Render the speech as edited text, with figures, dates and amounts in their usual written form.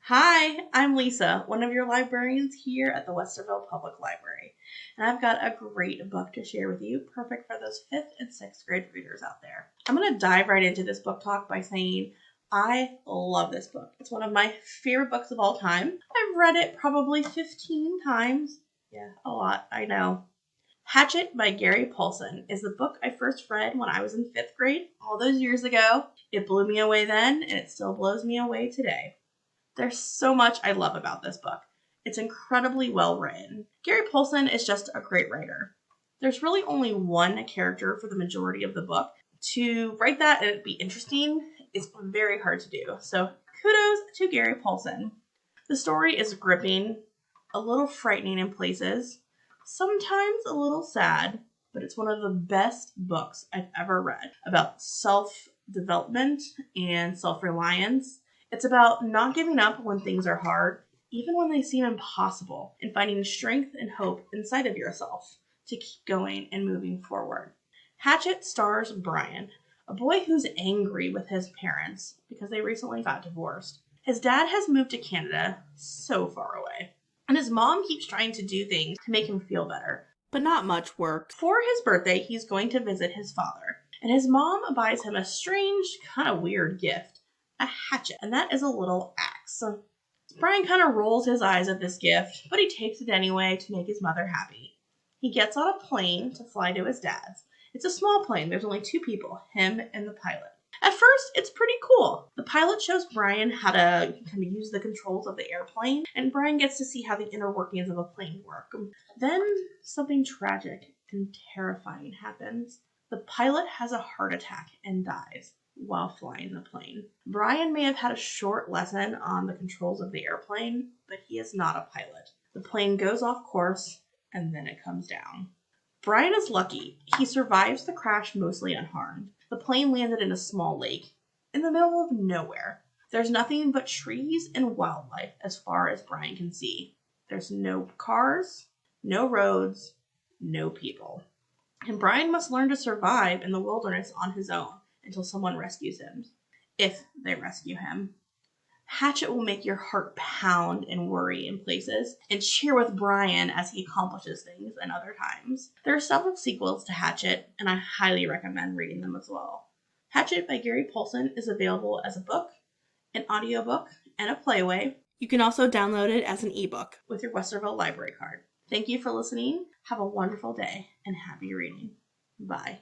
Hi, I'm Lisa, one of your librarians here at the Westerville Public Library, and I've got a great book to share with you, perfect for those 5th and 6th grade readers out there. I'm going to dive right into this book talk by saying I love this book. It's one of my favorite books of all time. I've read it probably 15 times. Yeah, a lot, I know. Hatchet by Gary Paulsen is the book I first read when I was in 5th grade all those years ago. It blew me away then, and it still blows me away today. There's so much I love about this book. It's incredibly well written. Gary Paulsen is just a great writer. There's really only one character for the majority of the book. To write that and it be interesting is very hard to do. So kudos to Gary Paulsen. The story is gripping, a little frightening in places, sometimes a little sad, but it's one of the best books I've ever read about self-development and self-reliance. It's about not giving up when things are hard, even when they seem impossible, and finding strength and hope inside of yourself to keep going and moving forward. Hatchet stars Brian, a boy who's angry with his parents because they recently got divorced. His dad has moved to Canada, so far away, and his mom keeps trying to do things to make him feel better, but not much works. For his birthday, he's going to visit his father, and his mom buys him a strange, kind of weird gift. A hatchet, and that is a little axe. Brian kind of rolls his eyes at this gift, but he takes it anyway to make his mother happy. He gets on a plane to fly to his dad's. It's a small plane. There's only 2 people, him and the pilot. At first, it's pretty cool. The pilot shows Brian how to kind of use the controls of the airplane, and Brian gets to see how the inner workings of a plane work. Then something tragic and terrifying happens. The pilot has a heart attack and dies while flying the plane. Brian may have had a short lesson on the controls of the airplane, but he is not a pilot. The plane goes off course, and then it comes down. Brian is lucky. He survives the crash mostly unharmed. The plane landed in a small lake, in the middle of nowhere. There's nothing but trees and wildlife as far as Brian can see. There's no cars, no roads, no people. And Brian must learn to survive in the wilderness on his own until someone rescues him, if they rescue him. Hatchet will make your heart pound and worry in places, and cheer with Brian as he accomplishes things in other times. There are several sequels to Hatchet, and I highly recommend reading them as well. Hatchet by Gary Paulsen is available as a book, an audiobook, and a playway. You can also download it as an ebook with your Westerville library card. Thank you for listening. Have a wonderful day, and happy reading. Bye.